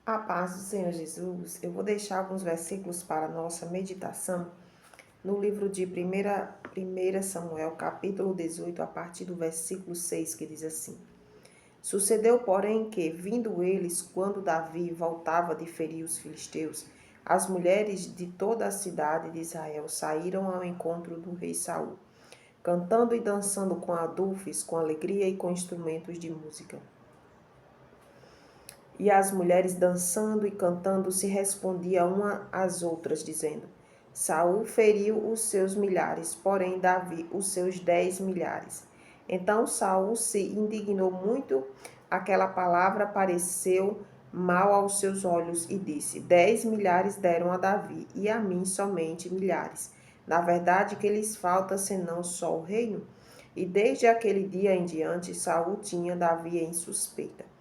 A paz do Senhor Jesus, eu vou deixar alguns versículos para nossa meditação no livro de 1 Samuel, capítulo 18, a partir do versículo 6, que diz assim: Sucedeu, porém, que, vindo eles, quando Davi voltava de ferir os filisteus, as mulheres de toda a cidade de Israel saíram ao encontro do rei Saul, cantando e dançando com adufes, com alegria e com instrumentos de música. E as mulheres dançando e cantando se respondiam uma às outras, dizendo: Saul feriu os seus milhares, porém Davi os seus 10 milhares. Então Saul se indignou muito, aquela palavra pareceu mal aos seus olhos e disse: 10 milhares deram a Davi, e a mim somente milhares. Na verdade, que lhes falta senão só o reino? E desde aquele dia em diante, Saul tinha Davi em suspeita.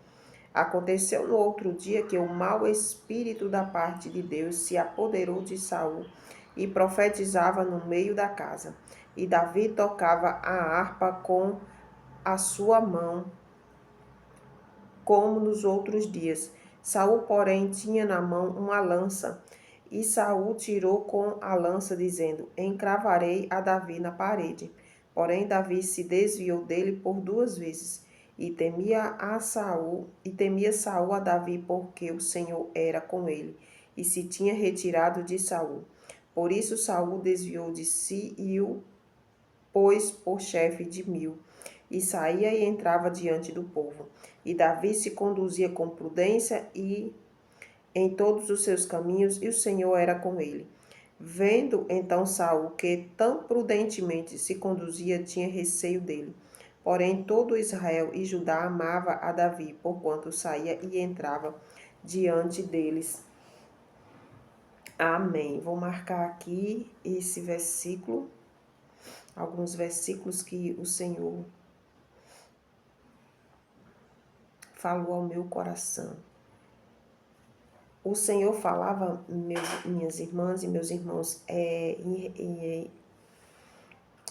Aconteceu no outro dia que o mau espírito da parte de Deus se apoderou de Saul e profetizava no meio da casa. E Davi tocava a harpa com a sua mão, como nos outros dias. Saul, porém, tinha na mão uma lança, e Saul tirou com a lança, dizendo: Encravarei a Davi na parede. Porém, Davi se desviou dele por 2 vezes, temia Saul a Davi, porque o Senhor era com ele, e se tinha retirado de Saul. Por isso Saul desviou de si e o pôs por chefe de 1000, e saía e entrava diante do povo. E Davi se conduzia com prudência e em todos os seus caminhos, e o Senhor era com ele. Vendo então Saul que tão prudentemente se conduzia, tinha receio dele. Porém, todo Israel e Judá amava a Davi, porquanto saía e entrava diante deles. Amém. Vou marcar aqui esse versículo, alguns versículos que o Senhor falou ao meu coração. O Senhor falava, minhas irmãs e meus irmãos,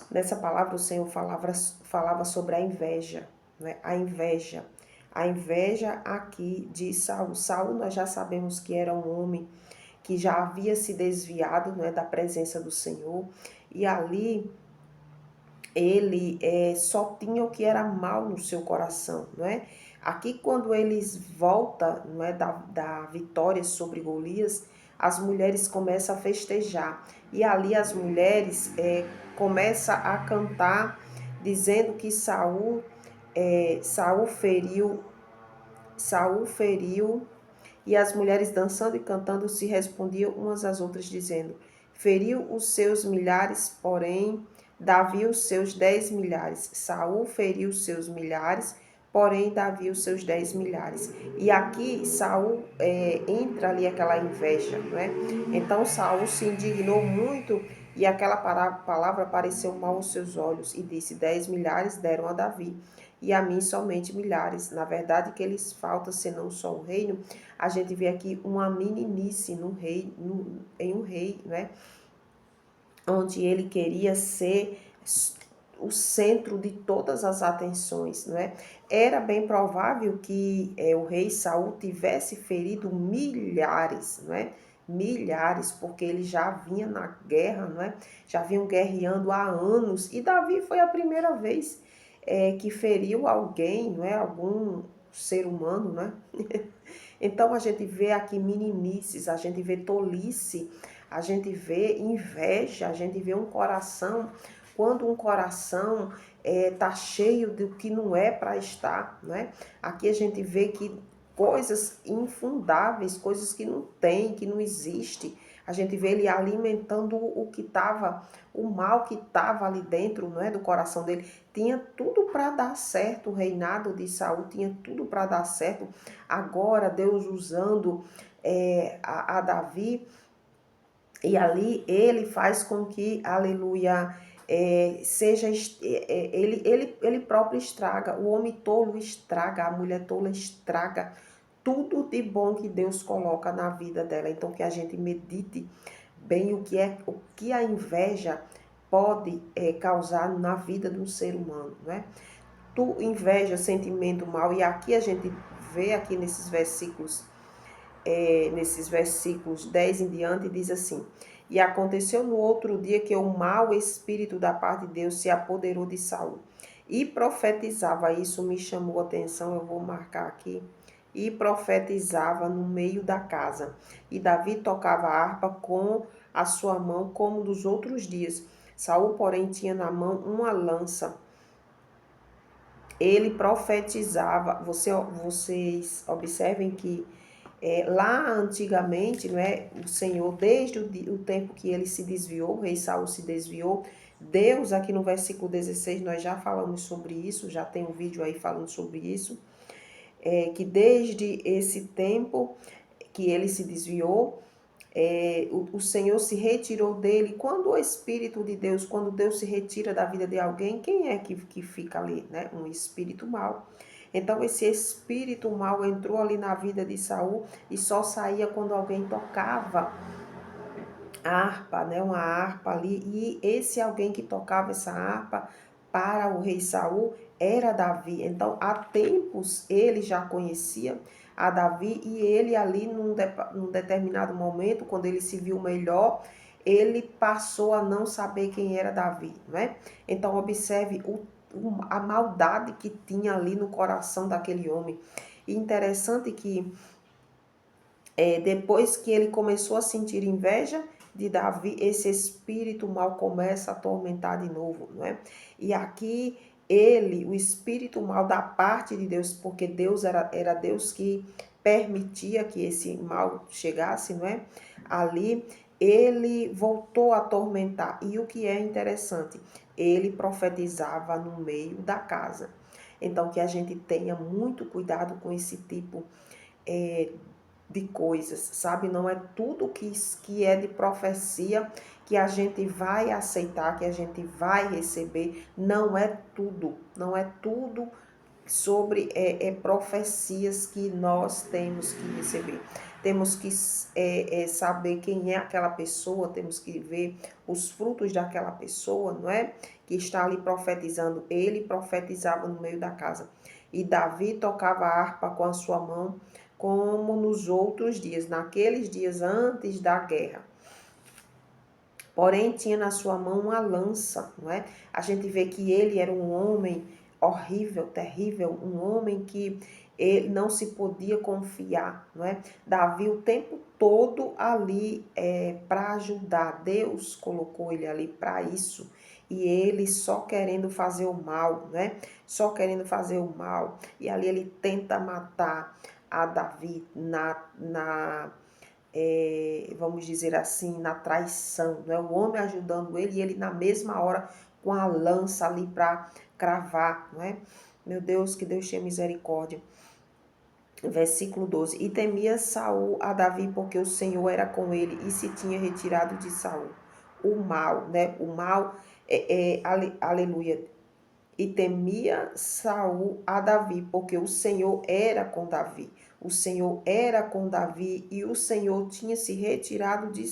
nessa palavra o Senhor falava sobre a inveja, né? A inveja aqui de Saul. Saul, nós já sabemos que era um homem que já havia se desviado, né, da presença do Senhor, e ali ele só tinha o que era mal no seu coração, não é? Aqui, quando eles voltam, não é, da vitória sobre Golias, as mulheres começam a festejar. E ali as mulheres começam a cantar, dizendo que Saul feriu, e as mulheres dançando e cantando se respondiam umas às outras, dizendo: Feriu os seus milhares, porém Davi os seus 10 milhares. Saul feriu os seus milhares, porém Davi os seus 10 milhares. E aqui Saul entra ali aquela inveja, né? Então Saul se indignou muito e aquela palavra pareceu mal aos seus olhos e disse: 10 milhares deram a Davi, e a mim somente milhares. Na verdade, que lhes falta senão só o reino. A gente vê aqui uma meninice em um rei, né? Onde ele queria ser o centro de todas as atenções, né? Era bem provável que o rei Saul tivesse ferido milhares, né? Milhares, porque ele já vinha na guerra, né? Já vinham guerreando há anos, e Davi foi a primeira vez que feriu alguém, não é? Algum ser humano, né? Então a gente vê aqui meninices, a gente vê tolice, a gente vê inveja, a gente vê um coração, quando um coração tá cheio do que não é para estar, né? Aqui a gente vê que coisas infundáveis, coisas que não tem, que não existe, a gente vê ele alimentando o mal que estava ali dentro, não é, do coração dele. Tinha tudo para dar certo, o reinado de Saul tinha tudo para dar certo. Agora Deus usando a Davi, e ali ele faz com que, aleluia, ele próprio estraga, o homem tolo estraga, a mulher tola estraga tudo de bom que Deus coloca na vida dela. Então que a gente medite bem o que a inveja pode causar na vida de um ser humano, né? Tu inveja, sentimento mal, e aqui a gente vê aqui nesses versículos nesses versículos 10 em diante, diz assim: E aconteceu no outro dia que o mau espírito da parte de Deus se apoderou de Saul. E profetizava, isso me chamou a atenção, eu vou marcar aqui. E profetizava no meio da casa. E Davi tocava a harpa com a sua mão, como dos outros dias. Saul, porém, tinha na mão uma lança. Ele profetizava. Vocês observem que lá antigamente, não é, o Senhor, desde o tempo que ele se desviou, o rei Saul se desviou, Deus, aqui no versículo 16, nós já falamos sobre isso, já tem um vídeo aí falando sobre isso, que desde esse tempo que ele se desviou, o Senhor se retirou dele. Quando o Espírito de Deus, quando Deus se retira da vida de alguém, quem é que fica ali, né? Um espírito mau. Então esse espírito mau entrou ali na vida de Saul e só saía quando alguém tocava a harpa, né? Uma harpa ali. E esse alguém que tocava essa harpa para o rei Saul era Davi. Então há tempos ele já conhecia a Davi e ele ali num determinado momento, quando ele se viu melhor, ele passou a não saber quem era Davi, né? Então observe a maldade que tinha ali no coração daquele homem. E interessante que depois que ele começou a sentir inveja de Davi, esse espírito mal começa a atormentar de novo, não é? E aqui o espírito mal da parte de Deus, porque Deus era Deus que permitia que esse mal chegasse, não é? Ali ele voltou a atormentar. E o que é interessante, ele profetizava no meio da casa. Então que a gente tenha muito cuidado com esse tipo de coisas, sabe? Não é tudo que é de profecia que a gente vai aceitar, que a gente vai receber. Não é tudo, não é tudo sobre profecias que nós temos que receber. Temos que saber quem é aquela pessoa, temos que ver os frutos daquela pessoa, não é? Que está ali profetizando. Ele profetizava no meio da casa. E Davi tocava a harpa com a sua mão, como nos outros dias, naqueles dias antes da guerra. Porém, tinha na sua mão uma lança, não é? A gente vê que ele era um homem horrível, terrível, um homem que ele não se podia confiar, não é? Davi o tempo todo ali para ajudar. Deus colocou ele ali para isso. E ele só querendo fazer o mal, né? Só querendo fazer o mal. E ali ele tenta matar a Davi vamos dizer assim, na traição, né? O homem ajudando ele e ele na mesma hora com a lança ali para cravar, não é? Meu Deus, que Deus tenha misericórdia. Versículo 12. E temia Saul a Davi porque o Senhor era com ele e se tinha retirado de Saul. O mal, né? O mal, aleluia. E temia Saul a Davi, porque o Senhor era com Davi. O Senhor era com Davi e o Senhor tinha se retirado de